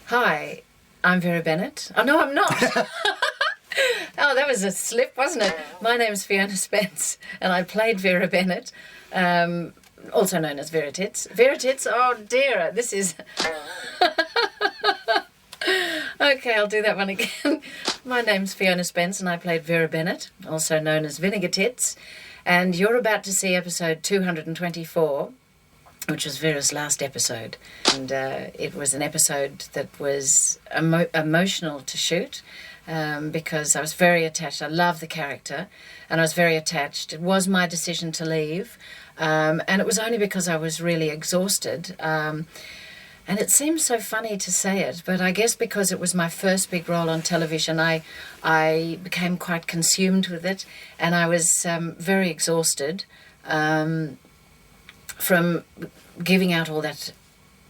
Hi, I'm Vera Bennett. Oh, no, I'm not. Oh, that was a slip, wasn't it? My name's Fiona Spence, and I played Vera Bennett, also known as Vera Tits. Vera Tits, oh dear, this is... Okay, I'll do that one again. My name's Fiona Spence, and I played Vera Bennett, also known as Vinegar Tits, and you're about to see episode 224, which was Vera's last episode. And it was an episode that was emotional to shoot because I was very attached. I love the character and I was very attached. It was my decision to leave and it was only because I was really exhausted. And it seems so funny to say it, but I guess because it was my first big role on television, I became quite consumed with it and I was very exhausted. From giving out all that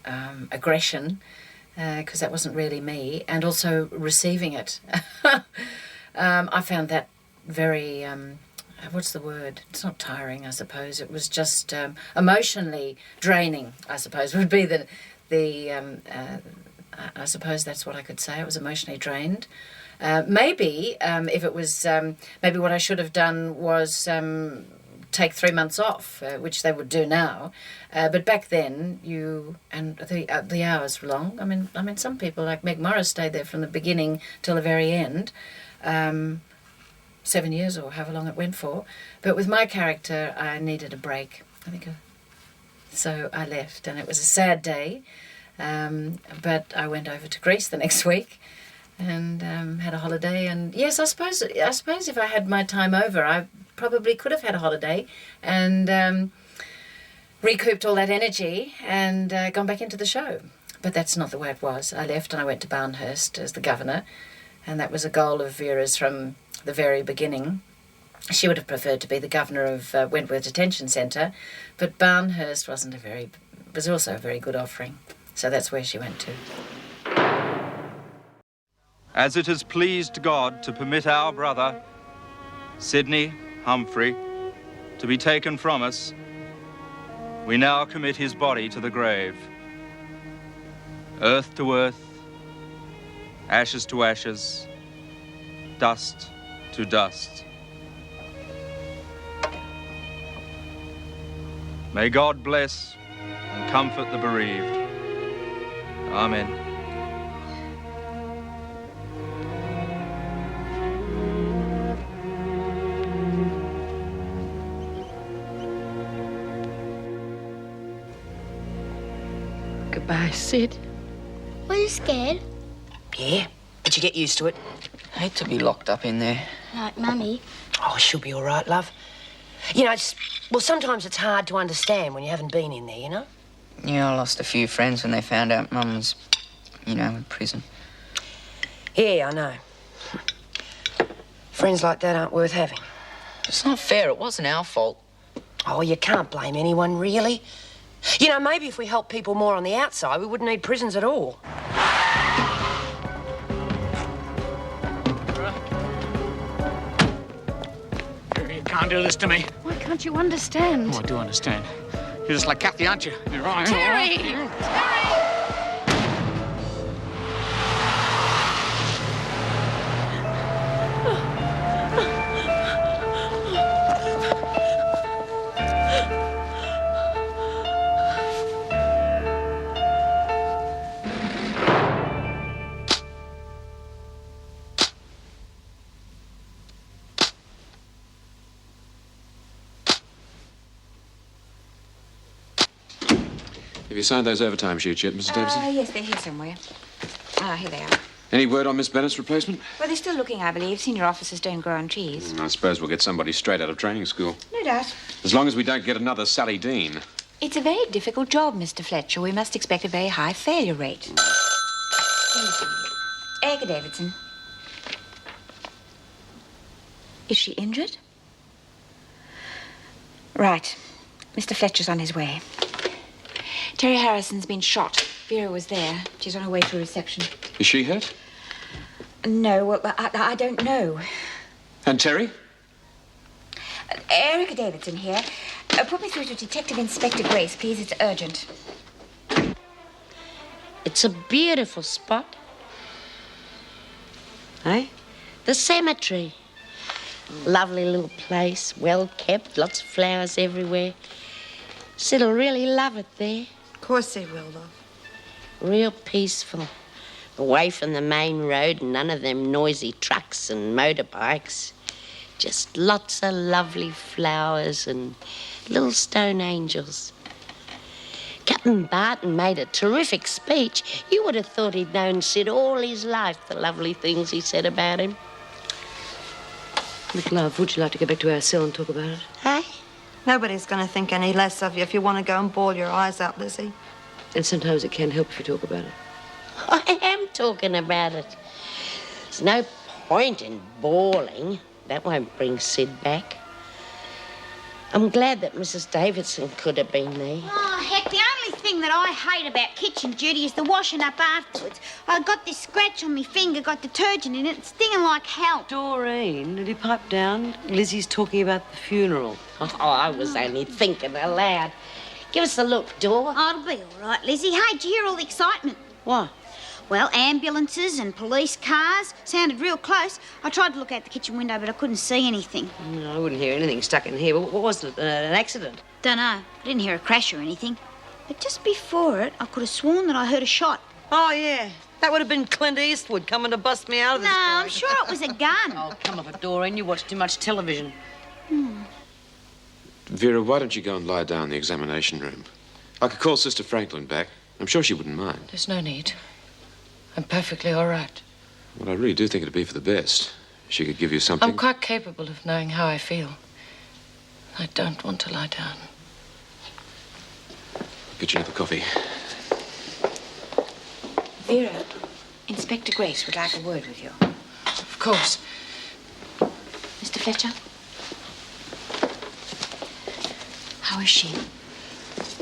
aggression, because that wasn't really me, and also receiving it. I found that very, what's the word? It's not tiring, I suppose. It was just emotionally draining, I suppose, would be I suppose that's what I could say. I was emotionally drained. Maybe if it was, maybe what I should have done was... take 3 months off, which they would do now, but back then the hours were long. I mean, some people like Maguire stayed there from the beginning till the very end, 7 years or however long it went for. But with my character, I needed a break. So I left, and it was a sad day. But I went over to Greece the next week. And had a holiday, and yes, I suppose if I had my time over, I probably could have had a holiday and recouped all that energy and gone back into the show. But that's not the way it was. I left and I went to Barnhurst as the governor, and that was a goal of Vera's from the very beginning. She would have preferred to be the governor of Wentworth Detention Centre, but Barnhurst was also a very good offering, so that's where she went to. As it has pleased God to permit our brother, Sidney Humphrey, to be taken from us, we now commit his body to the grave. Earth to earth, ashes to ashes, dust to dust. May God bless and comfort the bereaved. Amen. Goodbye, Sid. Were you scared? Yeah, but you get used to it. Hate to be locked up in there. Like Mummy. Oh, she'll be all right, love. You know, sometimes it's hard to understand when you haven't been in there, you know? Yeah, I lost a few friends when they found out Mum was, in prison. Yeah, I know. Friends like that aren't worth having. It's not fair. It wasn't our fault. Oh, you can't blame anyone, really. You know, maybe if we helped people more on the outside, we wouldn't need prisons at all. You can't do this to me. Why can't you understand? Oh, I do understand. You're just like Kathy, aren't you? You're right. Terry! Terry! Have you signed those overtime sheets yet, Mrs. Davidson? Yes, they're here somewhere. Here they are. Any word on Miss Bennett's replacement? Well, they're still looking, I believe. Senior officers don't grow on trees. I suppose we'll get somebody straight out of training school. No doubt. As long as we don't get another Sally Dean. It's a very difficult job, Mr. Fletcher. We must expect a very high failure rate. Erica Davidson. Is she injured? Right. Mr. Fletcher's on his way. Terry Harrison's been shot. Vera was there. She's on her way to reception. Is she hurt? No, well, I don't know. And Terry? Erica Davidson here. Put me through to Detective Inspector Grace, please. It's urgent. It's a beautiful spot. Eh? The cemetery. Lovely little place, well kept, lots of flowers everywhere. Sid'll really love it there. Of course they will, though. Real peaceful. Away from the main road and none of them noisy trucks and motorbikes. Just lots of lovely flowers and little stone angels. Captain Barton made a terrific speech. You would have thought he'd known Sid all his life, the lovely things he said about him. Look, love, would you like to go back to our cell and talk about it? Hey? Nobody's going to think any less of you if you want to go and bawl your eyes out, Lizzie. And sometimes it can help if you talk about it. I am talking about it. There's no point in bawling. That won't bring Sid back. I'm glad that Mrs. Davidson could have been there. Oh, heck, the only thing that I hate about kitchen duty is the washing up afterwards. I got this scratch on my finger, got detergent in it, it's stinging like hell. Doreen, did you pipe down? Lizzie's talking about the funeral. Oh, I was only thinking aloud. Give us a look, Dor. Oh, it'll be all right, Lizzie. Hey, did you hear all the excitement? What? Well, ambulances and police cars sounded real close. I tried to look out the kitchen window, but I couldn't see anything. No, I wouldn't hear anything stuck in here. But what was it? An accident? Dunno. I didn't hear a crash or anything. But just before it, I could have sworn that I heard a shot. Oh, yeah. That would have been Clint Eastwood coming to bust me out of this No, place. I'm sure it was a gun. Oh, come off it, Doreen. You watch too much television. Vera, why don't you go and lie down in the examination room? I could call Sister Franklin back. I'm sure she wouldn't mind. There's no need. I'm perfectly all right. Well, I really do think it'd be for the best. She could give you something. I'm quite capable of knowing how I feel. I don't want to lie down. Get you another coffee. Vera, Inspector Grace would like a word with you. Of course. Mr. Fletcher? How is she?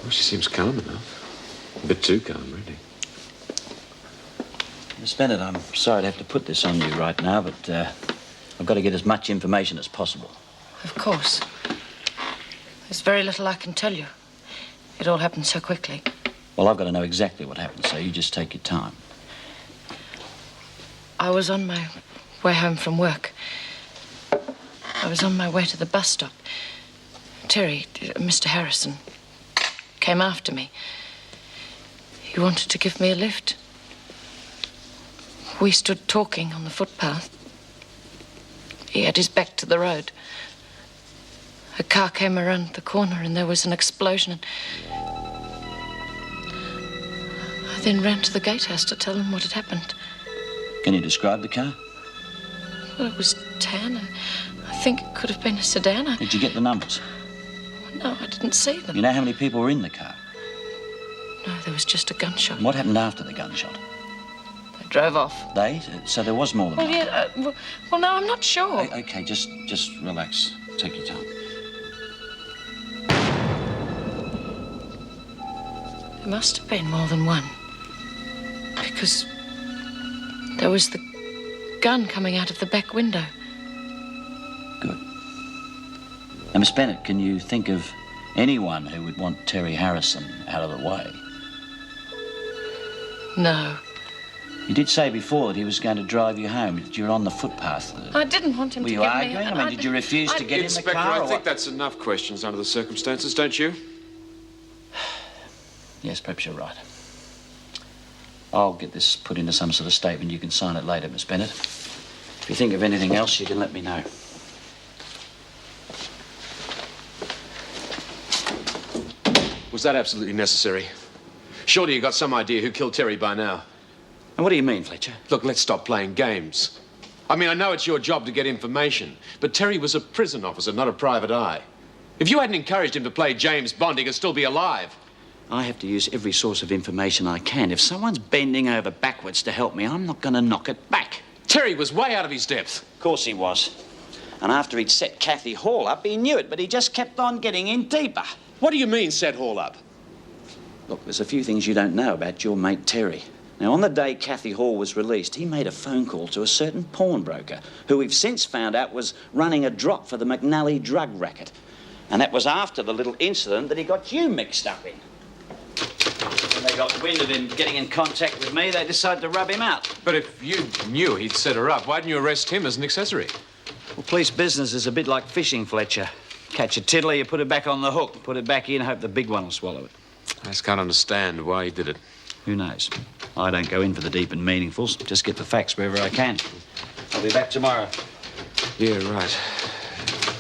Well, she seems calm enough. A bit too calm, really. Miss Bennett, I'm sorry to have to put this on you right now, but I've got to get as much information as possible. Of course. There's very little I can tell you. It all happened so quickly. Well, I've got to know exactly what happened, so you just take your time. I was on my way home from work. I was on my way to the bus stop. Terry, Mr. Harrison, came after me. He wanted to give me a lift. We stood talking on the footpath. He had his back to the road. A car came around the corner and there was an explosion. I then ran to the gatehouse to tell him what had happened. Can you describe the car? Well, it was tan. I think it could have been a sedan. Did you get the numbers? No, I didn't see them. You know how many people were in the car? No, there was just a gunshot. What happened after the gunshot? They drove off. They? So there was more than Well, one? yeah, well, no, I'm not sure. Okay, just relax. Take your time. There must have been more than one. Because there was the gun coming out of the back window. Good. Now, Miss Bennett, can you think of anyone who would want Terry Harrison out of the way? No. You did say before that he was going to drive you home. You were on the footpath. I didn't want him Were to you give arguing? me... I mean, did you refuse to get in the Inspector, car? I think that's enough questions under the circumstances, don't you? Yes, perhaps you're right. I'll get this put into some sort of statement. You can sign it later, Miss Bennett. If you think of anything else, you can let me know. Was that absolutely necessary? Surely you got some idea who killed Terry by now. And what do you mean, Fletcher? Look, let's stop playing games. I mean, I know it's your job to get information, but Terry was a prison officer, not a private eye. If you hadn't encouraged him to play James Bond, he could still be alive. I have to use every source of information I can. If someone's bending over backwards to help me, I'm not going to knock it back. Terry was way out of his depth. Of course he was. And after he'd set Kathy Hall up, he knew it, but he just kept on getting in deeper. What do you mean, set Hall up? Look, there's a few things you don't know about your mate Terry. Now, on the day Kathy Hall was released, he made a phone call to a certain pawnbroker who we've since found out was running a drop for the McNally drug racket. And that was after the little incident that he got you mixed up in. When they got wind of him getting in contact with me, they decided to rub him out. But if you knew he'd set her up, why didn't you arrest him as an accessory? Well, police business is a bit like fishing, Fletcher. Catch a tiddler, you put it back on the hook. Put it back in, hope the big one will swallow it. I just can't understand why he did it. Who knows? I don't go in for the deep and meaningfuls. Just get the facts wherever I can. I'll be back tomorrow. Yeah, right.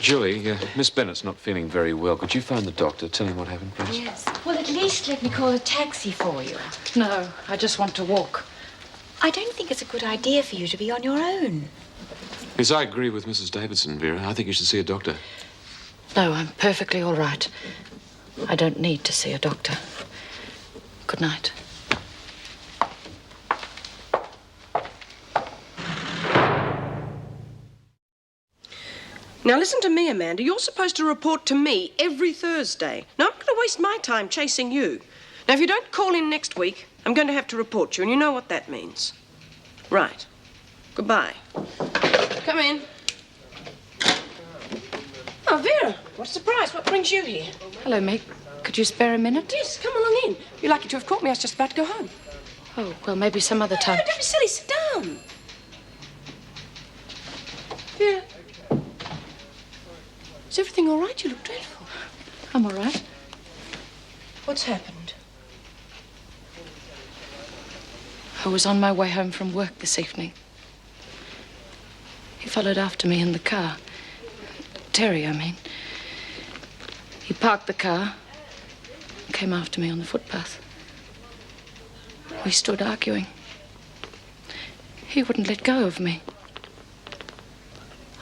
Julie, Miss Bennett's not feeling very well. Could you phone the doctor? Tell him what happened, please. Yes. Well, at least let me call a taxi for you. No, I just want to walk. I don't think it's a good idea for you to be on your own. Yes, I agree with Mrs. Davidson, Vera. I think you should see a doctor. No, I'm perfectly all right. I don't need to see a doctor. Good night. Now, listen to me, Amanda. You're supposed to report to me every Thursday. Now, I'm not going to waste my time chasing you. Now, if you don't call in next week, I'm going to have to report you, and you know what that means. Right. Goodbye. Come in. Oh, Vera, what a surprise. What brings you here? Hello, Meg. Could you spare a minute? Yes, come along in. You're lucky to have caught me. I was just about to go home. Oh, well, maybe some other time. No, don't be silly. Sit down. Vera. Is everything all right? You look dreadful. I'm all right. What's happened? I was on my way home from work this evening. He followed after me in the car. Terry, I mean. He parked the car, came after me on the footpath. We stood arguing. He wouldn't let go of me.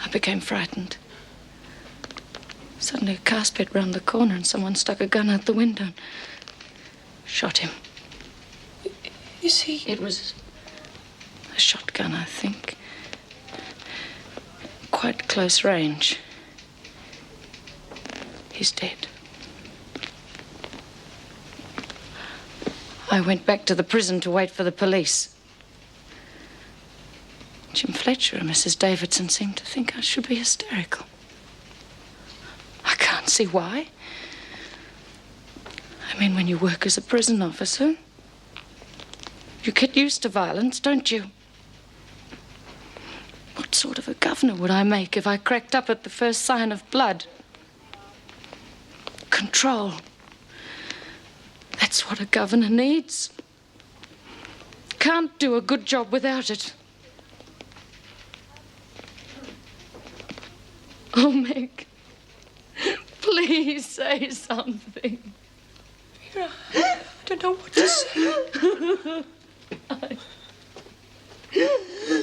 I became frightened. Suddenly a car sped round the corner and someone stuck a gun out the window and shot him. You see? It was a shotgun, I think. Quite close range. He's dead. I went back to the prison to wait for the police. Jim Fletcher and Mrs. Davidson seemed to think I should be hysterical. I can't see why. I mean, when you work as a prison officer, you get used to violence, don't you? What sort of a governor would I make if I cracked up at the first sign of blood? Control. That's what a governor needs. Can't do a good job without it. Oh, Meg. Please say something. Vera, I don't know what to say.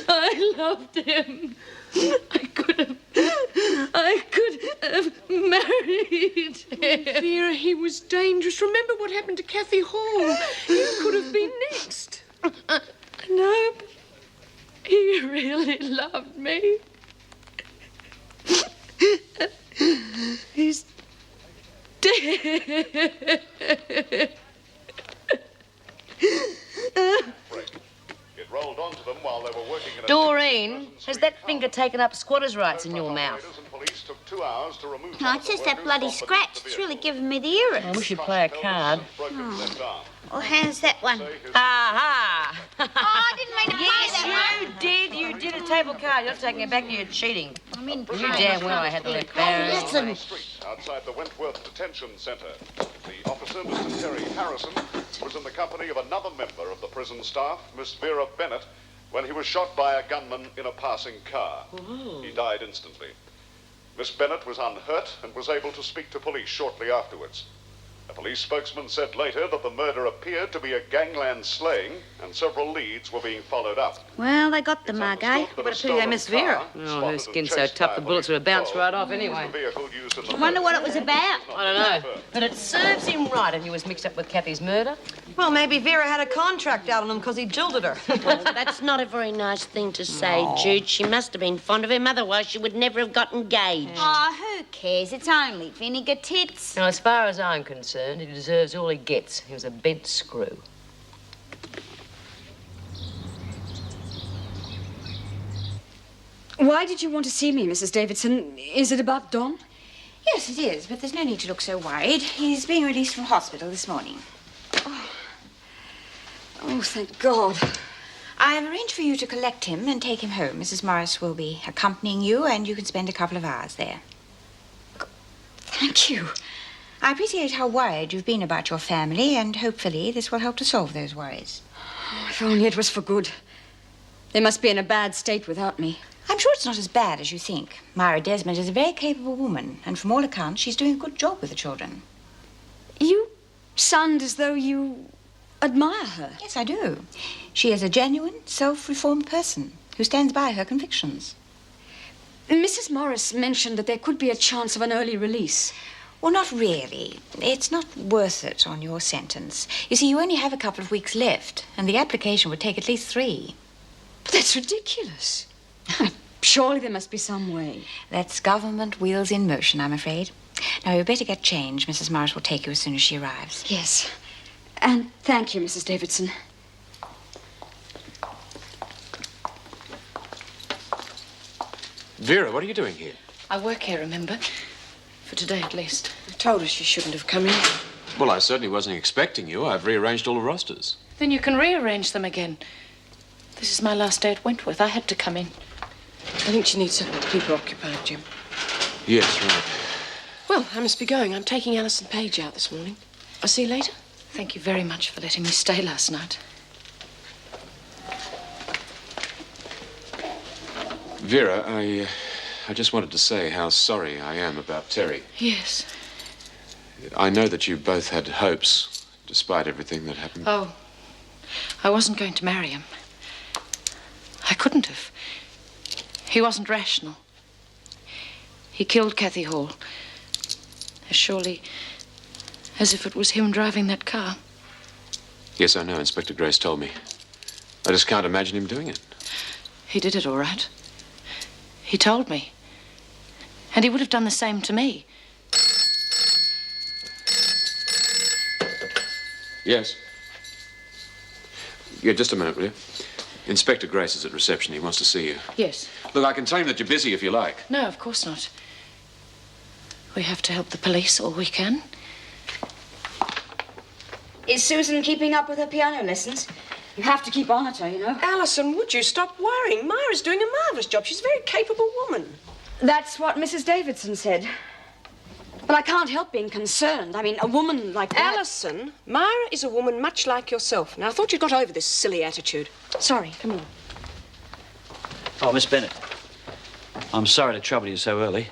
I loved him. I could have married him. Vera, he was dangerous. Remember what happened to Kathy Hall? He could have been next. No, but he really loved me. He's dead. It rolled onto them while they were working in a... Doreen, has that finger taken up squatters' rights in your mouth? Police took 2 hours to remove... No, it's just that bloody scratch. It's really giving me the earache. I wish you'd play a card. Well, how's that one? Aha! Oh, I didn't mean to play that Yes, you did. You did a table card. You're taking it back. You're cheating. I'm in You damn well I had the left barrel. Listen. Outside the Wentworth Detention Centre. The officer, Mr. Terry Harrison, was in the company of another member of the prison staff, Miss Vera Bennett, when he was shot by a gunman in a passing car. He died instantly. Miss Bennett was unhurt and was able to speak to police shortly afterwards. A police spokesman said later that the murder appeared to be a gangland slaying and several leads were being followed up. Well, they got the mug, eh? What a pity they missed Vera. Oh, her skin's so tough the bullets would have bounced right off anyway. I wonder what it was about. I don't know. But it serves him right if he was mixed up with Kathy's murder. Well, maybe Vera had a contract out on him because he jilted her. That's not a very nice thing to say, Jude. She must have been fond of him, otherwise she would never have got engaged. Oh, who cares? It's only vinegar tits. Now, as far as I'm concerned, he deserves all he gets. He was a bent screw. Why did you want to see me, Mrs. Davidson? Is it about Don? Yes, it is, but there's no need to look so worried. He's being released from hospital this morning. Oh. Oh, thank God. I have arranged for you to collect him and take him home. Mrs. Morris will be accompanying you, and you can spend a couple of hours there. Thank you. I appreciate how worried you've been about your family, and hopefully this will help to solve those worries. Oh, if only it was for good. They must be in a bad state without me. I'm sure it's not as bad as you think. Myra Desmond is a very capable woman, and from all accounts, she's doing a good job with the children. You sound as though you admire her. Yes, I do. She is a genuine, self-reformed person who stands by her convictions. Mrs. Morris mentioned that there could be a chance of an early release. Well, not really. It's not worth it on your sentence. You see, you only have a couple of weeks left, and the application would take at least 3. But that's ridiculous. Surely there must be some way. That's government wheels in motion, I'm afraid. Now, you'd better get changed. Mrs. Morris will take you as soon as she arrives. Yes. And thank you, Mrs. Davidson. Vera, what are you doing here? I work here, remember? For today, at least. I told her she shouldn't have come in. Well, I certainly wasn't expecting you. I've rearranged all the rosters. Then you can rearrange them again. This is my last day at Wentworth. I had to come in. I think she needs something to keep her occupied, Jim. Yes, right. Well, I must be going. I'm taking Alison Page out this morning. I'll see you later. Thank you very much for letting me stay last night. Vera, I just wanted to say how sorry I am about Terry. Yes. I know that you both had hopes, despite everything that happened. Oh, I wasn't going to marry him. I couldn't have. He wasn't rational. He killed Cathy Hall. As surely as if it was him driving that car. Yes, I know. Inspector Grace told me. I just can't imagine him doing it. He did it all right. He told me. And he would have done the same to me. Yes. Yeah, just a minute, will you? Inspector Grace is at reception. He wants to see you. Yes. Look, I can tell him that you're busy if you like. No, of course not. We have to help the police all we can. Is Susan keeping up with her piano lessons? You have to keep on at her, you know. Alison, would you stop worrying? Myra's doing a marvellous job. She's a very capable woman. That's what Mrs. Davidson said. But I can't help being concerned. I mean, a woman like that... Alison, Myra is a woman much like yourself. Now, I thought you'd got over this silly attitude. Sorry, come on. Oh, Miss Bennett. I'm sorry to trouble you so early.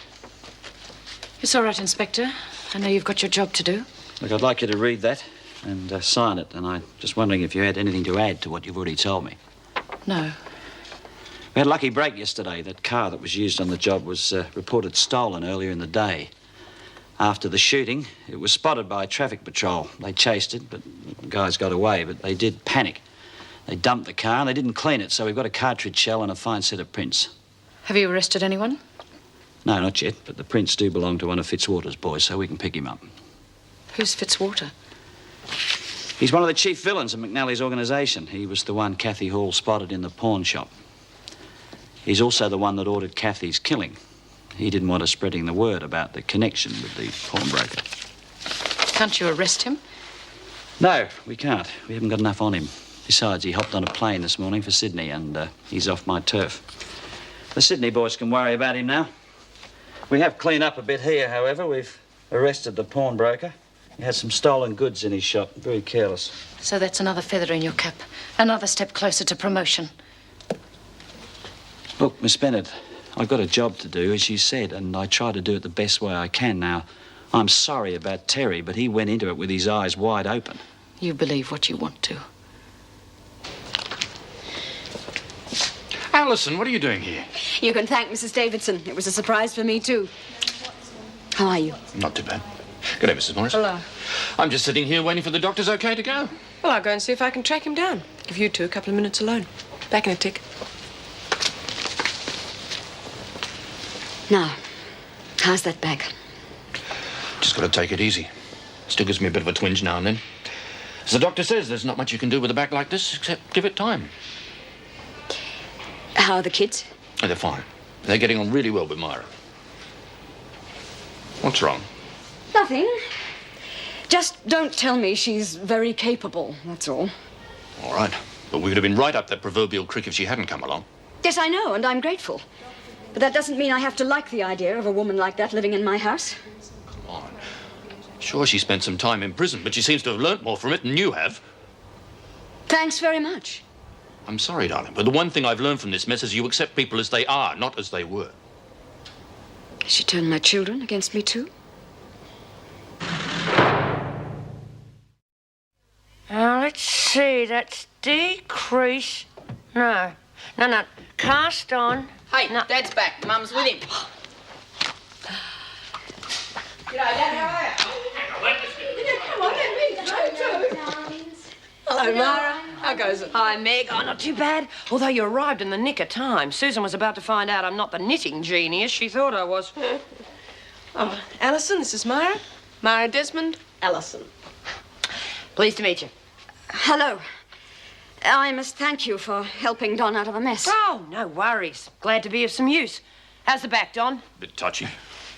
It's all right, Inspector. I know you've got your job to do. Look, I'd like you to read that and sign it, and I'm just wondering if you had anything to add to what you've already told me. No. We had a lucky break yesterday. That car that was used on the job was reported stolen earlier in the day. After the shooting, it was spotted by a traffic patrol. They chased it, but the guys got away, but they did panic. They dumped the car and they didn't clean it, so we've got a cartridge shell and a fine set of prints. Have you arrested anyone? No, not yet, but the prints do belong to one of Fitzwater's boys, so we can pick him up. Who's Fitzwater? He's one of the chief villains of McNally's organisation. He was the one Cathy Hall spotted in the pawn shop. He's also the one that ordered Cathy's killing. He didn't want us spreading the word about the connection with the pawnbroker. Can't you arrest him? No, we can't. We haven't got enough on him. Besides, he hopped on a plane this morning for Sydney, and he's off my turf. The Sydney boys can worry about him now. We have cleaned up a bit here, however. We've arrested the pawnbroker. He had some stolen goods in his shop. Very careless. So that's another feather in your cap. Another step closer to promotion. Look, Miss Bennett, I've got a job to do, as you said, and I try to do it the best way I can. Now, I'm sorry about Terry, but he went into it with his eyes wide open. You believe what you want to. Alison, what are you doing here? You can thank Mrs. Davidson. It was a surprise for me, too. How are you? Not too bad. Good day, Mrs. Morris. Hello. I'm just sitting here waiting for the doctor's okay to go. Well, I'll go and see if I can track him down. Give you two a couple of minutes alone. Back in a tick. Now, how's that back? Just got to take it easy. Still gives me a bit of a twinge now and then. As the doctor says, there's not much you can do with a back like this except give it time. How are the kids? Oh, they're fine. They're getting on really well with Myra. What's wrong? Nothing. Just don't tell me she's very capable, that's all. All right. But we would have been right up that proverbial creek if she hadn't come along. Yes, I know, and I'm grateful. But that doesn't mean I have to like the idea of a woman like that living in my house. Come on. Sure, she spent some time in prison, but she seems to have learnt more from it than you have. Thanks very much. I'm sorry, darling, but the one thing I've learned from this mess is you accept people as they are, not as they were. She turned my children against me, too? Now, let's see. That's decrease. No. Cast on. Hey, no. Dad's back. Mum's with him. G'day, Dad. How are you? Come on, let me go too. Hello, Myra. How goes it? Hi, Meg. Oh, not too bad. Although you arrived in the nick of time. Susan was about to find out I'm not the knitting genius she thought I was. Oh, Alison, this is Myra. Myra, Desmond, Alison. Pleased to meet you. Hello. I must thank you for helping Don out of a mess. Oh, no worries. Glad to be of some use. How's the back, Don? Bit touchy.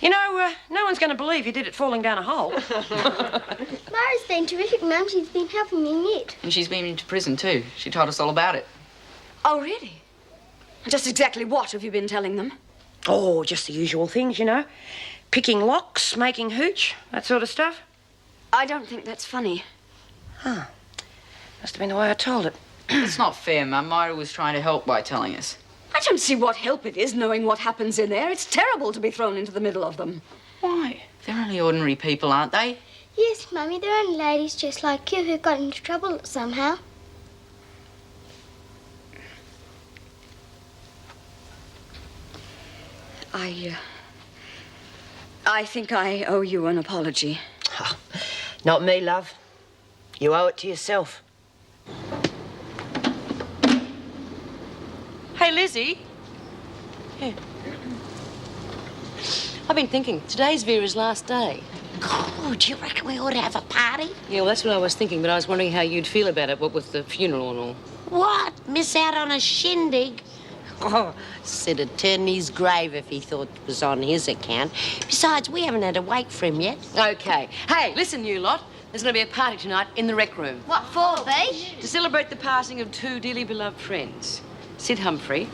You know, no one's going to believe you did it falling down a hole. Myra's been terrific, Mum. She's been helping me knit. And she's been into prison too. She told us all about it. Oh, really? Just exactly what have you been telling them? Oh, just the usual things, you know. Picking locks, making hooch, that sort of stuff. I don't think that's funny. Huh. Must have been the way I told it. It's not fair, Mum. Myra was trying to help by telling us. I don't see what help it is knowing what happens in there. It's terrible to be thrown into the middle of them. Why? They're only ordinary people, aren't they? Yes, Mummy, they're only ladies just like you who got into trouble somehow. I think I owe you an apology. Oh, not me, love. You owe it to yourself. Hey, Lizzie. Here. I've been thinking, today's Vera's last day. Oh, do you reckon we ought to have a party? Yeah, well, that's what I was thinking, but I was wondering how you'd feel about it, what with the funeral and all. What? Miss out on a shindig? Oh, Sid'd turn his grave if he thought it was on his account. Besides, we haven't had a wake for him yet. Okay. Hey, listen, you lot. There's going to be a party tonight in the rec room. What for, B? To celebrate the passing of two dearly beloved friends, Sid Humphrey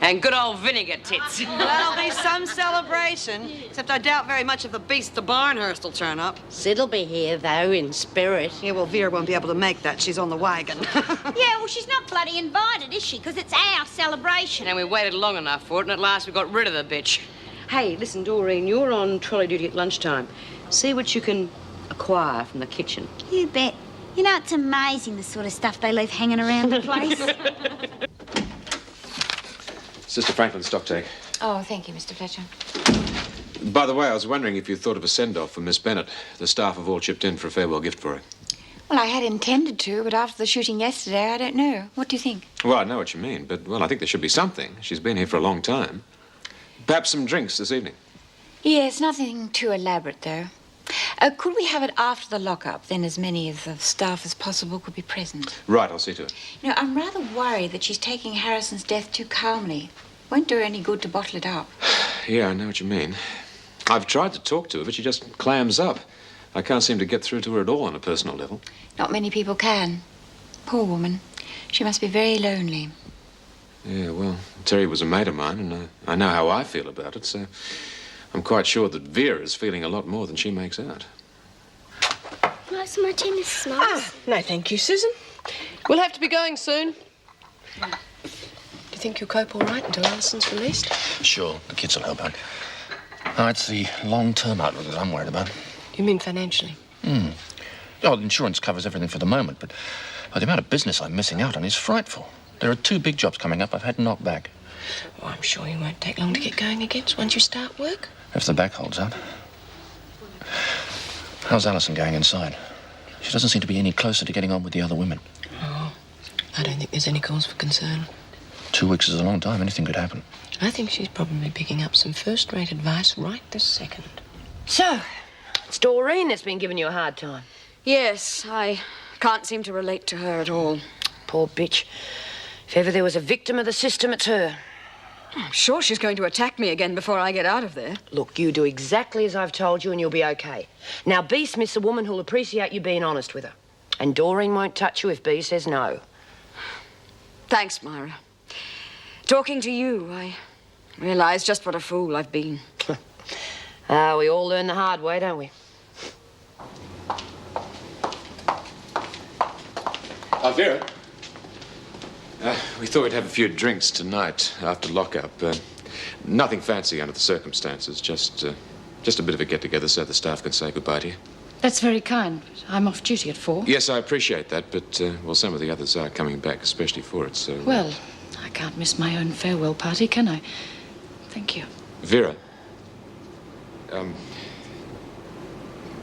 and good old Vinegar Tits. That'll be some celebration, except I doubt very much if the beast the Barnhurst will turn up. Sid'll be here, though, in spirit. Yeah, well, Vera won't be able to make that. She's on the wagon. Yeah, well, she's not bloody invited, is she? Because it's our celebration. And we waited long enough for it, and at last we got rid of the bitch. Hey, listen, Doreen, you're on trolley duty at lunchtime. See what you can acquire from the kitchen. You bet. You know, it's amazing the sort of stuff they leave hanging around the place. Sister Franklin's stocktake. Oh, thank you, Mr. Fletcher. By the way, I was wondering if you thought of a send-off for Miss Bennett. The staff have all chipped in for a farewell gift for her. Well, I had intended to, but after the shooting yesterday, I don't know. What do you think? Well, I know what you mean, but, well, I think there should be something. She's been here for a long time. Perhaps some drinks this evening. Yes, nothing too elaborate, though. Could we have it after the lock-up? Then as many of the staff as possible could be present. Right, I'll see to it. You know, I'm rather worried that she's taking Harrison's death too calmly. Won't do her any good to bottle it up. Yeah, I know what you mean. I've tried to talk to her, but she just clams up. I can't seem to get through to her at all on a personal level. Not many people can. Poor woman. She must be very lonely. Yeah, well, Terry was a mate of mine, and I know how I feel about it, so I'm quite sure that Vera's feeling a lot more than she makes out. Like some martinis, Smalls? Ah, no, thank you, Susan. We'll have to be going soon. Do you think you'll cope all right until Alison's released? Sure, the kids will help out. Oh, it's the long-term outlook that I'm worried about. You mean financially? Oh, insurance covers everything for the moment, but the amount of business I'm missing out on is frightful. There are 2 big jobs coming up I've had knocked back. Oh, I'm sure you won't take long to get going again once you start work. If the back holds out. How's Alison going inside? She doesn't seem to be any closer to getting on with the other women. Oh, I don't think there's any cause for concern. 2 weeks is a long time. Anything could happen. I think she's probably picking up some first-rate advice right this second. So, it's Doreen that's been giving you a hard time. Yes, I can't seem to relate to her at all. Poor bitch. If ever there was a victim of the system, it's her. I'm sure she's going to attack me again before I get out of there. Look, you do exactly as I've told you and you'll be okay. Now, B Smith's a woman who'll appreciate you being honest with her. And Doreen won't touch you if B says no. Thanks, Myra. Talking to you, I realise just what a fool I've been. We all learn the hard way, don't we? Vera. We thought we'd have a few drinks tonight after lockup. Nothing fancy under the circumstances, just a bit of a get-together so the staff can say goodbye to you. That's very kind. I'm off duty at 4. Yes, I appreciate that, but, well, some of the others are coming back, especially for it, so... Well, I can't miss my own farewell party, can I? Thank you. Vera. Well,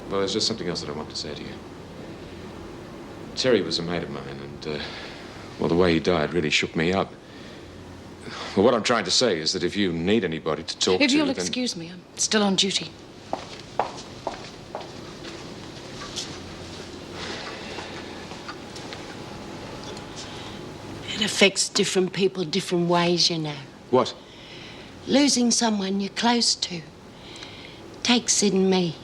there's just something else that I want to say to you. Terry was a mate of mine, and, well, the way he died really shook me up. Well, what I'm trying to say is that if you need anybody to talk to... If you'll then... excuse me, I'm still on duty. It affects different people different ways, you know. What? Losing someone you're close to. Take Sid and me.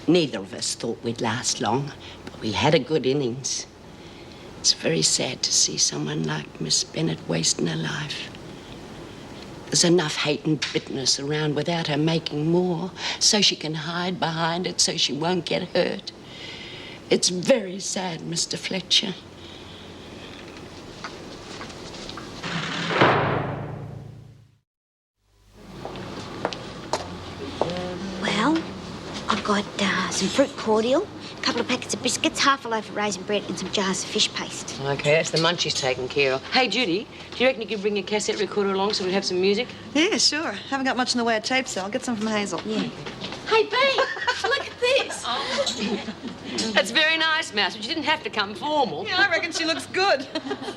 Neither of us thought we'd last long, but we had a good innings. It's very sad to see someone like Miss Bennett wasting her life. There's enough hate and bitterness around without her making more, so she can hide behind it so she won't get hurt. It's very sad, Mr. Fletcher. Well, I've got some fruit cordial, a couple of packets of biscuits, half a loaf of raisin bread and some jars of fish paste. Okay, that's the munchies taken care of. Hey, Judy, do you reckon you could bring your cassette recorder along so we'd have some music? Yeah, sure. Haven't got much in the way of tapes, so I'll get some from Hazel. Yeah. Hey, Bea, look at this. That's very nice, Mouse, but you didn't have to come formal. Yeah, I reckon she looks good.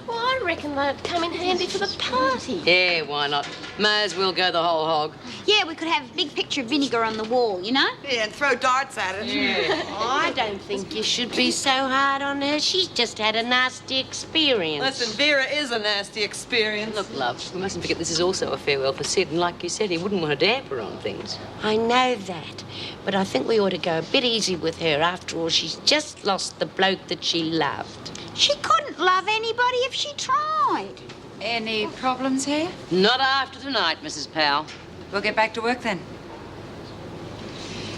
Well, I reckon they'd come in handy for the party. Yeah, why not? May as well go the whole hog. Yeah, we could have a big picture of vinegar on the wall, you know? Yeah, and throw darts at it. Yeah. I don't think you should be so hard on her. She's just had a nasty experience. Listen, Vera is a nasty experience. Look, love, we mustn't forget this is also a farewell for Sid, and like you said, he wouldn't want to damper on things. I know that, but I think we ought to go a bit easy with her. After all, she's just lost the bloke that she loved. She couldn't love anybody if she tried. Any problems here? Not after tonight, Mrs. Powell. We'll get back to work then.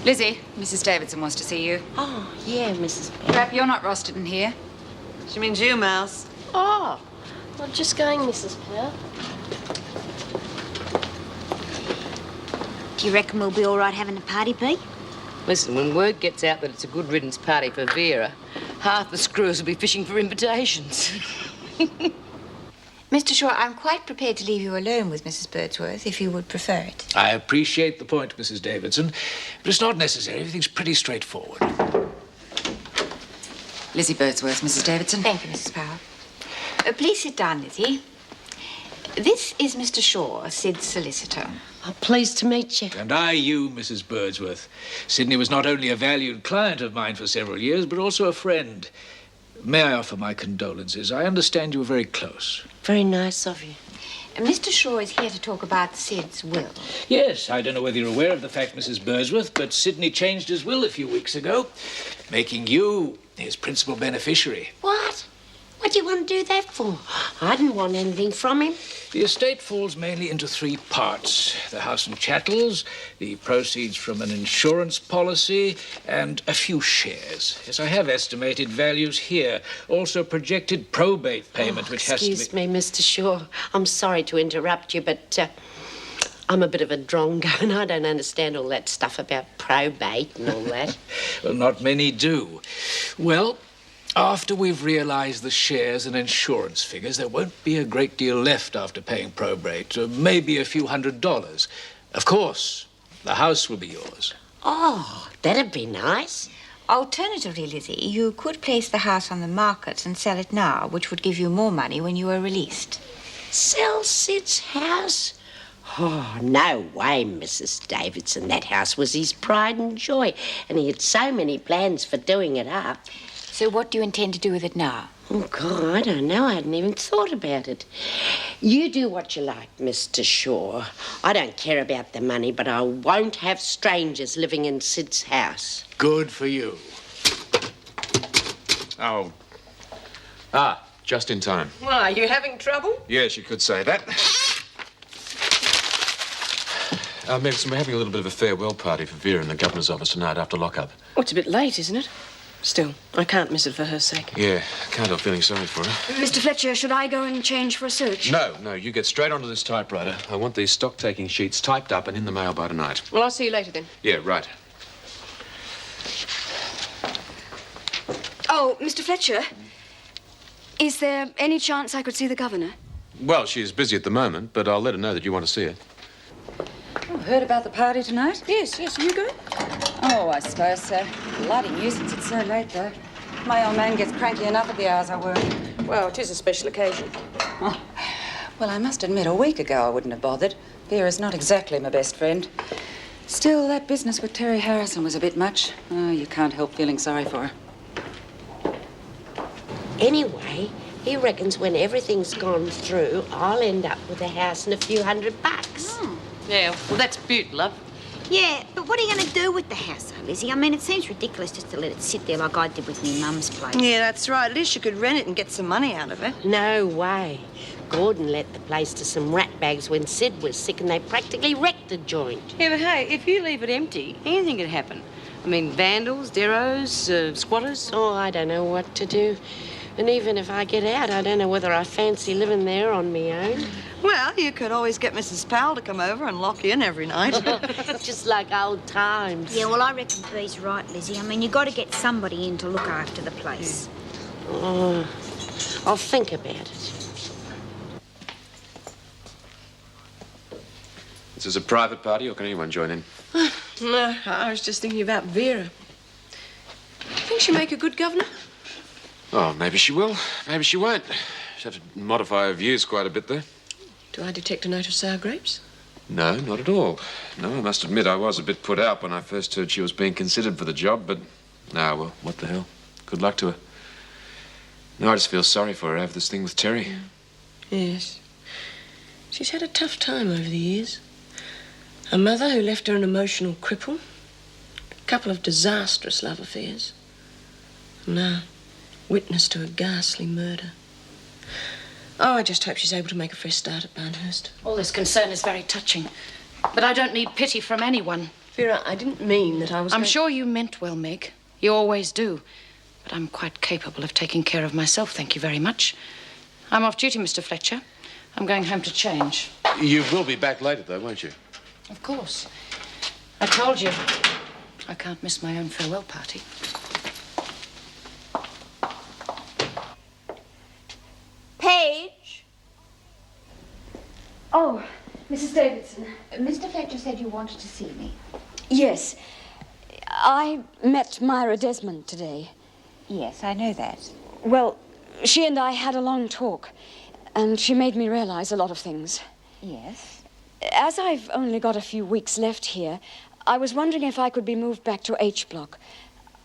Lizzie, Mrs. Davidson wants to see you. Oh, yeah, Mrs. Powell. Crap, you're not rostered in here. She means you, Mouse. Oh, well, just going, Mrs. Powell. Do you reckon we'll be all right having a party, Bea? Listen, when word gets out that it's a good riddance party for Vera, half the screws will be fishing for invitations. Mr. Shaw, I'm quite prepared to leave you alone with Mrs. Birdsworth, if you would prefer it. I appreciate the point, Mrs. Davidson, but it's not necessary. Everything's pretty straightforward. Lizzie Birdsworth, Mrs. Davidson. Thank you, Mrs. Powell. Please sit down, Lizzie. This is Mr. Shaw, Sid's solicitor. Oh, pleased to meet you. And you, Mrs. Birdsworth. Sidney was not only a valued client of mine for several years, but also a friend. May I offer my condolences? I understand you were very close. Very nice of you. Mr. Shaw is here to talk about Sid's will. Yes, I don't know whether you're aware of the fact, Mrs. Birdsworth, but Sidney changed his will a few weeks ago, making you his principal beneficiary. What? What do you want to do that for? I didn't want anything from him. The estate falls mainly into 3 parts. The house and chattels, the proceeds from an insurance policy, and a few shares. Yes, I have estimated values here. Also projected probate payment, which has to be... Excuse me, Mr. Shaw. I'm sorry to interrupt you, but I'm a bit of a drongo, and I don't understand all that stuff about probate and all that. Well, not many do. Well... after we've realized the shares and insurance figures, there won't be a great deal left after paying probate. Maybe a few $100s. Of course, the house will be yours. Oh, that'd be nice. Alternatively, Lizzie, you could place the house on the market and sell it now, which would give you more money when you were released. Sell Sid's house? Oh, no way, Mrs. Davidson. That house was his pride and joy, and he had so many plans for doing it up. So what do you intend to do with it now? Oh, God, I don't know. I hadn't even thought about it. You do what you like, Mr. Shaw. I don't care about the money, but I won't have strangers living in Sid's house. Good for you. Oh. Just in time. Well, are you having trouble? Yes, you could say that. Megson, we're having a little bit of a farewell party for Vera in the governor's office tonight after lock-up. Oh, it's a bit late, isn't it? Still, I can't miss it for her sake. Yeah, can't help feeling sorry for her. Mr. Fletcher, should I go and change for a search? No, you get straight onto this typewriter. I want these stock-taking sheets typed up and in the mail by tonight. Well, I'll see you later then. Yeah, right. Oh, Mr. Fletcher, is there any chance I could see the governor? Well, she's busy at the moment, but I'll let her know that you want to see her. Oh, heard about the party tonight? Yes, are you going? Oh, I suppose so. Bloody nuisance it's so late, though. My old man gets cranky enough at the hours I work. Well, it is a special occasion. Oh. Well, I must admit, a week ago I wouldn't have bothered. Vera's not exactly my best friend. Still, that business with Terry Harrison was a bit much. Oh, you can't help feeling sorry for her. Anyway, he reckons when everything's gone through, I'll end up with a house and a few $100. Yeah, well, that's beaut, love. Yeah, but what are you going to do with the house, though, Lizzie? I mean, it seems ridiculous just to let it sit there like I did with me mum's place. Yeah, that's right. At least you could rent it and get some money out of it. No way. Gordon let the place to some ratbags when Sid was sick and they practically wrecked the joint. Yeah, but hey, if you leave it empty, anything could happen. I mean, vandals, deros, squatters. Oh, I don't know what to do. And even if I get out, I don't know whether I fancy living there on my own. Well, you could always get Mrs. Powell to come over and lock you in every night. Just like old times. Yeah, well, I reckon Bee's right, Lizzie. I mean, you got to get somebody in to look after the place. Oh, I'll think about it. This is a private party, or can anyone join in? No, I was just thinking about Vera. Think she'll make a good governor? Oh, maybe she will. Maybe she won't. She'll have to modify her views quite a bit, though. Do I detect a note of sour grapes? No, not at all. No, I must admit I was a bit put out when I first heard she was being considered for the job, but... No, well, what the hell. Good luck to her. No, I just feel sorry for her over this thing with Terry. Yes. She's had a tough time over the years. A mother who left her an emotional cripple. A couple of disastrous love affairs. And now, witness to a ghastly murder. Oh, I just hope she's able to make a fresh start at Barnhurst. All this concern is very touching. But I don't need pity from anyone. Vera, I didn't mean that I was... I'm sure you meant well, Meg. You always do. But I'm quite capable of taking care of myself, thank you very much. I'm off duty, Mr. Fletcher. I'm going home to change. You will be back later, though, won't you? Of course. I told you. I can't miss my own farewell party. Paige? Oh, Mrs. Davidson. Mr. Fletcher said you wanted to see me. Yes. I met Myra Desmond today. Yes, I know that. Well, she and I had a long talk, and she made me realize a lot of things. Yes? As I've only got a few weeks left here, I was wondering if I could be moved back to H Block.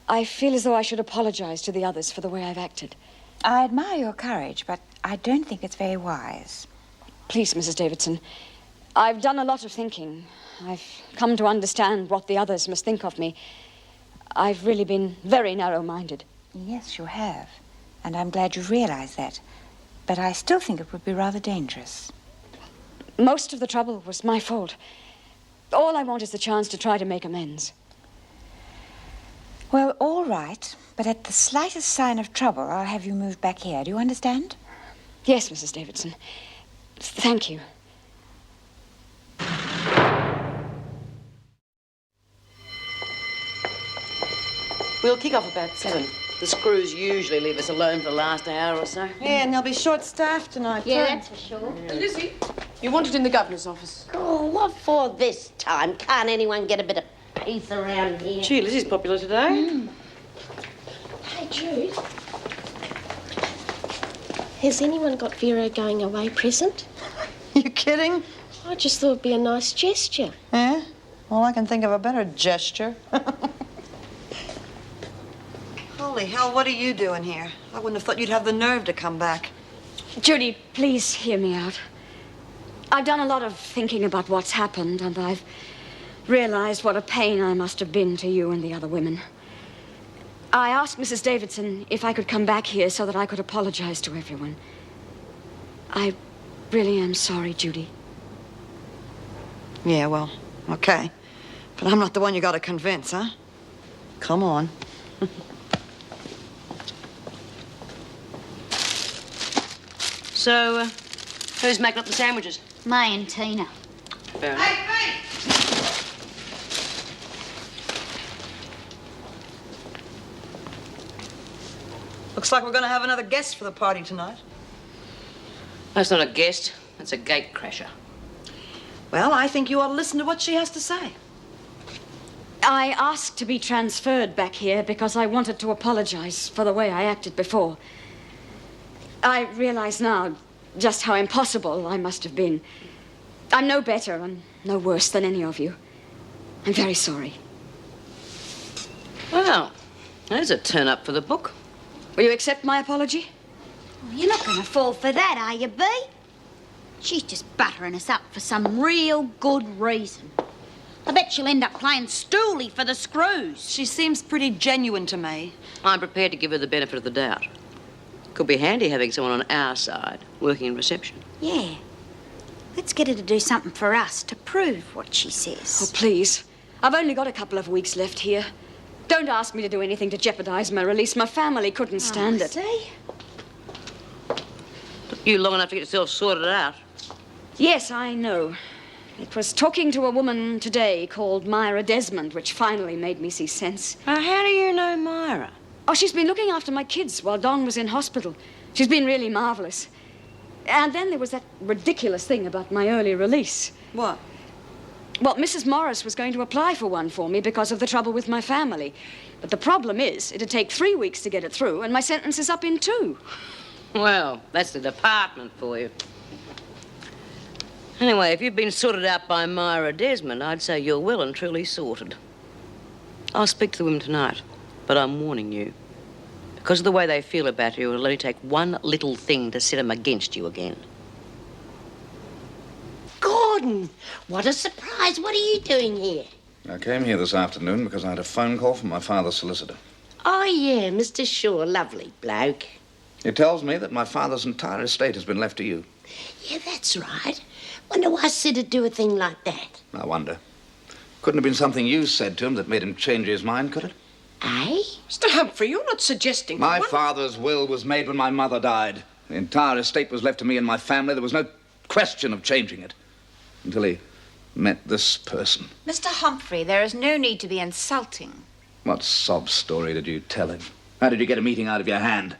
I feel as though I should apologize to the others for the way I've acted. I admire your courage, but I don't think it's very wise. Please, Mrs. Davidson, I've done a lot of thinking. I've come to understand what the others must think of me. I've really been very narrow-minded. Yes, you have. And I'm glad you've realized that. But I still think it would be rather dangerous. Most of the trouble was my fault. All I want is the chance to try to make amends. Well, all right. But at the slightest sign of trouble, I'll have you moved back here. Do you understand? Yes, Mrs. Davidson. Thank you. We'll kick off about 7. The screws usually leave us alone for the last hour or so. Yeah, and they'll be short-staffed tonight, Yeah, too. that's for sure. Lizzie, you wanted in the governor's office. Oh, what for this time? Can't anyone get a bit of peace around here? Gee, Lizzie's popular today. Hey, Jude. Has anyone got Vera a going away present? You kidding? I just thought it'd be a nice gesture. Yeah? Well, I can think of a better gesture. Holy hell, what are you doing here? I wouldn't have thought you'd have the nerve to come back. Judy, please hear me out. I've done a lot of thinking about what's happened, and I've realized what a pain I must have been to you and the other women. I asked Mrs. Davidson if I could come back here so that I could apologize to everyone. I really am sorry, Judy. Yeah, well, okay. But I'm not the one you got to convince, huh? Come on. So, who's making up the sandwiches? May and Tina. Fair enough. Looks like we're going to have another guest for the party tonight. That's not a guest. That's a gate crasher. Well, I think you ought to listen to what she has to say. I asked to be transferred back here because I wanted to apologize for the way I acted before. I realize now just how impossible I must have been. I'm no better and no worse than any of you. I'm very sorry. Well, there's a turn-up for the book. Will you accept my apology? Well, you're not going to fall for that, are you, Bee? She's just buttering us up for some real good reason. I bet she'll end up playing stoolie for the screws. She seems pretty genuine to me. I'm prepared to give her the benefit of the doubt. Could be handy having someone on our side, working in reception. Yeah. Let's get her to do something for us to prove what she says. Oh, please. I've only got a couple of weeks left here. Don't ask me to do anything to jeopardize my release. My family couldn't stand it. See? Took you long enough to get yourself sorted out. Yes, I know. It was talking to a woman today called Myra Desmond which finally made me see sense. How do you know Myra? Oh, she's been looking after my kids while Don was in hospital. She's been really marvelous. And then there was that ridiculous thing about my early release. What? Well, Mrs. Morris was going to apply for one for me because of the trouble with my family. But the problem is, it'd take 3 weeks to get it through, and my sentence is up in 2. Well, that's the department for you. Anyway, if you've been sorted out by Myra Desmond, I'd say you're well and truly sorted. I'll speak to the women tonight, but I'm warning you. Because of the way they feel about you, it'll only take one little thing to set them against you again. Gordon, what a surprise. What are you doing here? I came here this afternoon because I had a phone call from my father's solicitor. Oh, yeah, Mr. Shaw, lovely bloke. He tells me that my father's entire estate has been left to you. Yeah, that's right. Wonder why Sid'd do a thing like that. I wonder. Couldn't have been something you said to him that made him change his mind, could it? Eh? Mr. Humphrey, you're not suggesting... My father's will was made when my mother died. The entire estate was left to me and my family. There was no question of changing it. Until he met this person. Mr. Humphrey, there is no need to be insulting. What sob story did you tell him? How did you get a meeting out of your hand?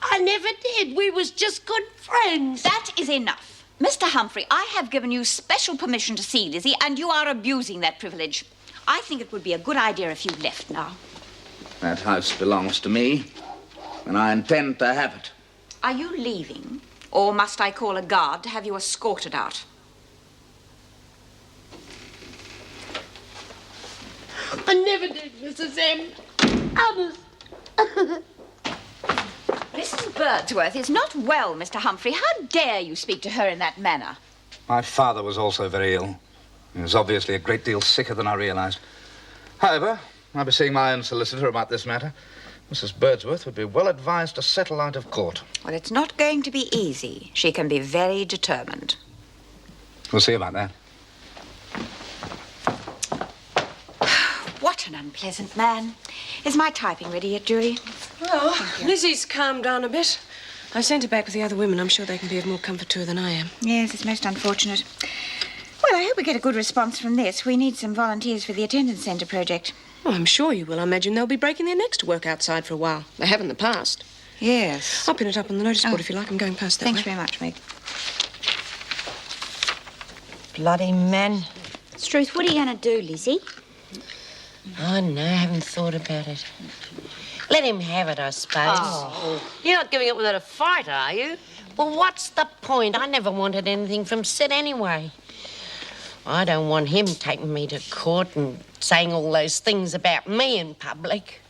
I never did. We was just good friends. That is enough. Mr. Humphrey, I have given you special permission to see Lizzie, and you are abusing that privilege. I think it would be a good idea if you left now. That house belongs to me, and I intend to have it. Are you leaving, or must I call a guard to have you escorted out? I never did, Mrs. M. Honest. Mrs. Birdsworth is not well, Mr. Humphrey. How dare you speak to her in that manner? My father was also very ill. He was obviously a great deal sicker than I realized. However, I'll be seeing my own solicitor about this matter. Mrs. Birdsworth would be well advised to settle out of court. Well, it's not going to be easy. She can be very determined. We'll see about that. What an unpleasant man. Is my typing ready yet, Judy? Oh, Lizzie's calmed down a bit. I sent her back with the other women. I'm sure they can be of more comfort to her than I am. Yes, it's most unfortunate. Well, I hope we get a good response from this. We need some volunteers for the attendance centre project. Oh, I'm sure you will. I imagine they'll be breaking their necks to work outside for a while. They have in the past. Yes. I'll pin it up on the notice board if you like. I'm going past that Thanks way. very much, Meg. Bloody man. Struth, what are you going to do, Lizzie? Oh, no, I haven't thought about it. Let him have it, I suppose. Oh, you're not giving up without a fight, are you? Well, what's the point? I never wanted anything from Sid anyway. I don't want him taking me to court and saying all those things about me in public.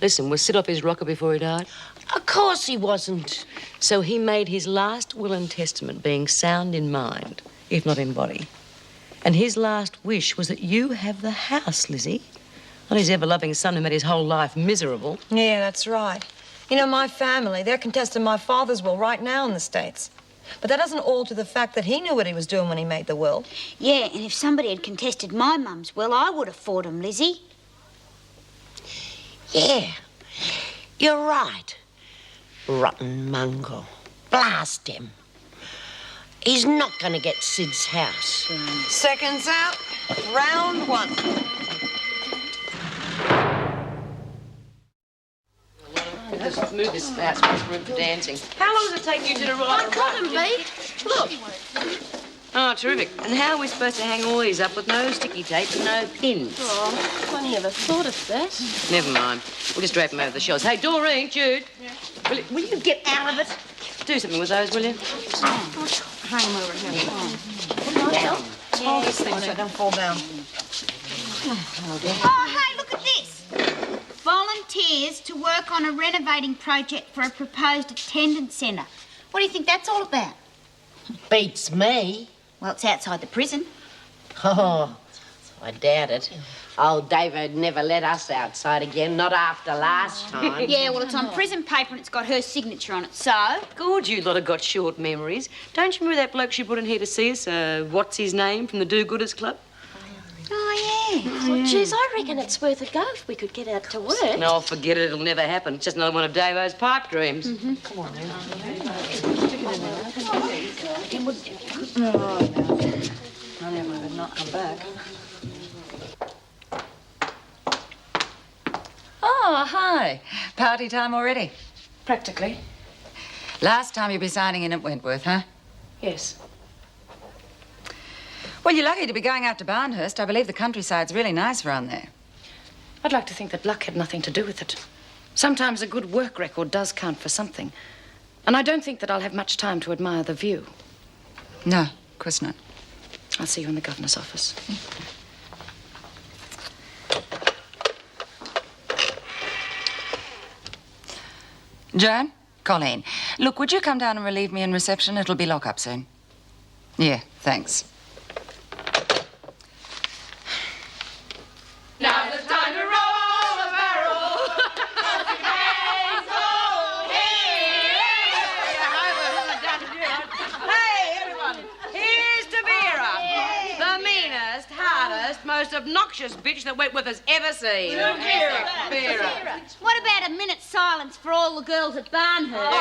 Listen, was Sid off his rocker before he died? Of course he wasn't. So he made his last will and testament being sound in mind, if not in body. And his last wish was that you have the house, Lizzie. Not his ever-loving son who made his whole life miserable. Yeah, that's right. You know, my family, they're contesting my father's will right now in the States. But that doesn't alter the fact that he knew what he was doing when he made the will. Yeah, and if somebody had contested my mum's will, I would have fought him, Lizzie. Yeah, you're right. Rotten mongrel. Blast him. He's not going to get Sid's house. Seconds out. Round 1. Just move this out so there's room for dancing. How long does it take you to ride I got him, Bea. Look. Oh, terrific. And how are we supposed to hang all these up with no sticky tape and no pins? Oh, I never thought of that. Never mind. We'll just drape them over the shelves. Hey, Doreen, Jude. Yeah. Will you get out of it? Do something with those, will you? Hang them over here. Down. Hold this thing so it don't fall down. Oh, hey, look at this. Volunteers to work on a renovating project for a proposed attendance centre. What do you think that's all about? Beats me. Well, it's outside the prison. Oh, I doubt it. Old David never let us outside again, not after last time. Yeah, well, it's on prison paper and it's got her signature on it, so... Good, you lot have got short memories. Don't you remember that bloke she put in here to see us? What's his name, from the Do-Gooders Club? Oh, yeah. Well, geez, I reckon it's worth a go if we could get out to work. No, forget it. It'll never happen. It's just another one of Davo's pipe dreams. Come on, then. Oh, no. I never would not come back. Oh, hi. Party time already? Practically. Last time you'll be signing in at Wentworth, huh? Yes. Well, you're lucky to be going out to Barnhurst. I believe the countryside's really nice around there. I'd like to think that luck had nothing to do with it. Sometimes a good work record does count for something. And I don't think that I'll have much time to admire the view. No, of course not. I'll see you in the governor's office. Joan? Colleen. Look, would you come down and relieve me in reception? It'll be lock-up soon. Yeah, thanks. Now's the time to roll the barrel. Hey, everyone. Here's to Vera. The meanest, hardest, most obnoxious bitch that Wentworth has ever seen. Vera. What about a minute's silence for all the girls at Barnhurst?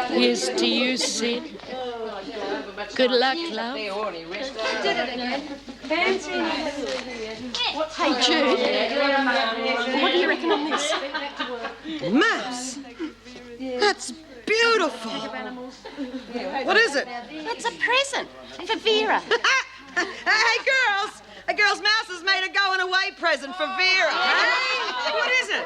Here's to you, Sid. Good luck, love. Did it again. Hey, Jude. What do you reckon on this? Mouse. That's beautiful. What is it? It's a present for Vera. Hey, girls. A girl's mouse has made a going-away present for Vera. Hey, what is it?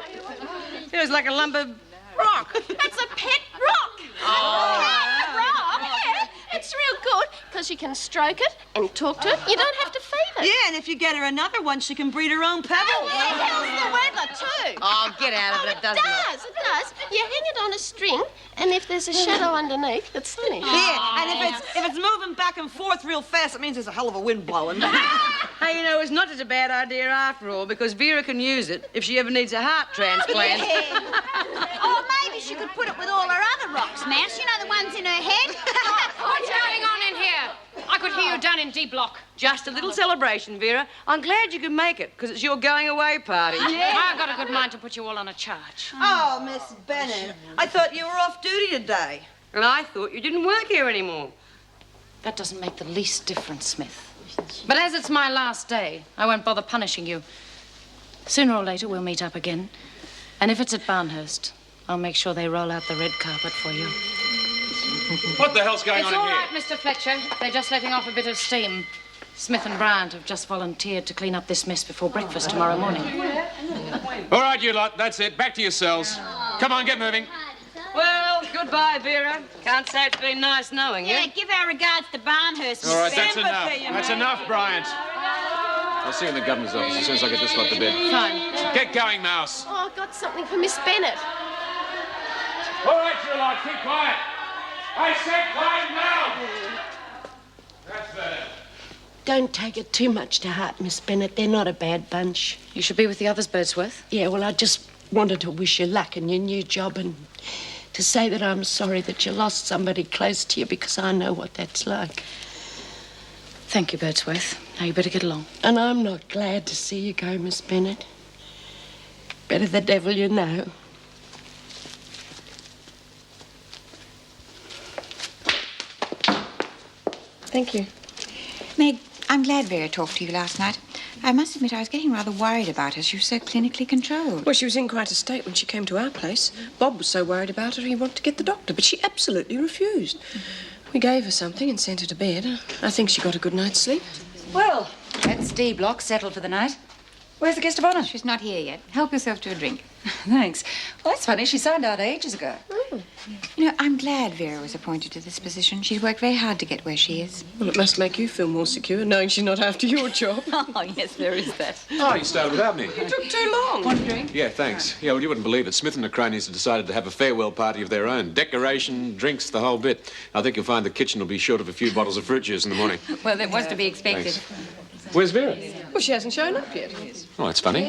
Feels like a lump of rock. That's a pet rock. Oh. Pet rock? Yeah. It's real good because you can stroke it and talk to it. You don't have to feed it. Yeah, and if you get her another one, she can breed her own pebbles. Oh, yeah, it helps the weather too. Oh, get out of it, doesn't it? It does. You hang it on a string, and if there's a shadow underneath, it's finished. Yeah, and if it's moving back and forth real fast, it means there's a hell of a wind blowing. Hey, you know, it's not such a bad idea after all, because Vera can use it if she ever needs a heart transplant. Yeah. Or maybe she could put it with all her other rocks, Mouse. You know, the ones in her head. What's going on in here? I could hear you down in D block. Just a little celebration, Vera. I'm glad you could make it, because it's your going-away party. Yeah. I've got a good mind to put you all on a charge. Oh, Miss Bennett, I thought you were off duty today. And I thought you didn't work here anymore. That doesn't make the least difference, Smith. But as it's my last day, I won't bother punishing you. Sooner or later, we'll meet up again. And if it's at Barnhurst, I'll make sure they roll out the red carpet for you. What the hell's going on in here? It's all right, Mr. Fletcher. They're just letting off a bit of steam. Smith and Bryant have just volunteered to clean up this mess before breakfast tomorrow morning. All right, you lot, that's it. Back to your cells. Come on, get moving. Well, goodbye, Vera. Can't say it's been nice knowing you. Yeah, give our regards to Barnhurst. All right, that's enough. Sympathy, That's enough, Bryant. I'll see you in the governor's office as soon as I get this lot to bed. Fine. Get going, Mouse. Oh, I've got something for Miss Bennett. All right, you lot, keep quiet. I said quiet now. That's better. don't take it too much to heart, Miss Bennett. They're not a bad bunch. You should be with the others, Birdsworth. Yeah, well, I just wanted to wish you luck in your new job and to say that I'm sorry that you lost somebody close to you, because I know what that's like. Thank you, Birdsworth. Now you better get along. And I'm not glad to see you go, Miss Bennett. Better the devil you know. Thank you. Meg, I'm glad Vera talked to you last night. I must admit I was getting rather worried about her. She was so clinically controlled. Well, she was in quite a state when she came to our place. Bob was so worried about her he wanted to get the doctor, but she absolutely refused. We gave her something and sent her to bed. I think she got a good night's sleep. Well, that's D block settled for the night. Where's the guest of honour? She's not here yet. Help yourself to a drink. Thanks. Well, that's funny. She signed out ages ago. You know, I'm glad Vera was appointed to this position. She's worked very hard to get where she is. Well, it must make you feel more secure, knowing she's not after your job. Oh, yes, there is that. Oh, you started without me. You took too long. Want a drink? Yeah, thanks. Yeah, well, you wouldn't believe it. Smith and the cronies have decided to have a farewell party of their own. Decoration, drinks, the whole bit. I think you'll find the kitchen will be short of a few bottles of fruit juice in the morning. Well, that was to be expected. Thanks. Where's Vera? Well, she hasn't shown up yet. Oh, that's funny.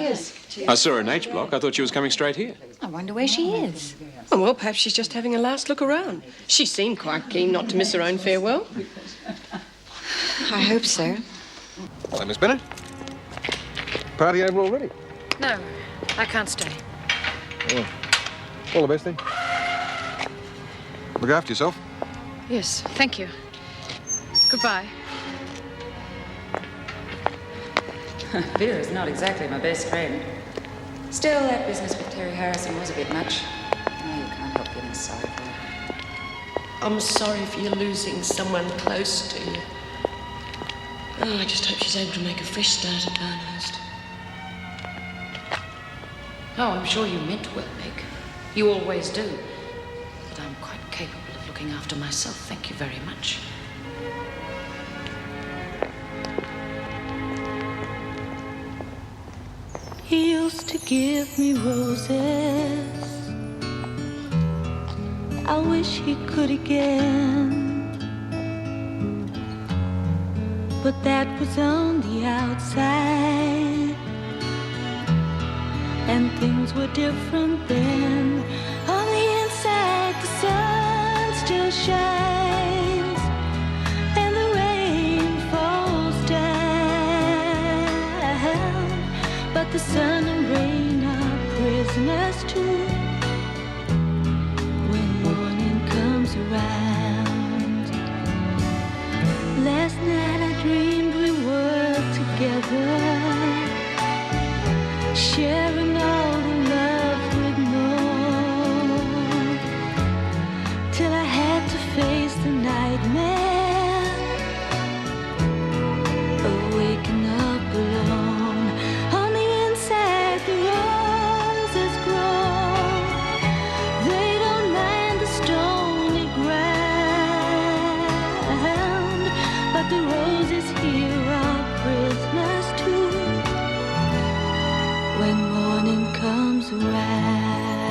I saw her in H block. I thought she was coming straight here. I wonder where she is. Oh, well, perhaps she's just having a last look around. She seemed quite keen not to miss her own farewell. I hope so. Hello, Miss Bennett. Party over already? No, I can't stay. Oh. All the best, then. Look after yourself. Yes, thank you. Goodbye. Vera's not exactly my best friend. Still, that business with Terry Harrison was a bit much. Oh, you can't help feeling sorry for her. I'm sorry for you losing someone close to you. Oh, I just hope she's able to make a fresh start at Barnhurst. Oh, I'm sure you meant well, Meg. You always do. But I'm quite capable of looking after myself. Thank you very much. He used to give me roses. I wish he could again. But that was on the outside, and things were different then. On the inside, the sun still shines, and the rain falls down. But the sun and rain are prisoners too when morning comes around. Last night I dreamed we were together, sharing all the love we'd known, till I had to face the nightmare of waking up alone. On the inside, the roses grow. They don't mind the stony ground, but the roses here are prisoners too when morning comes around.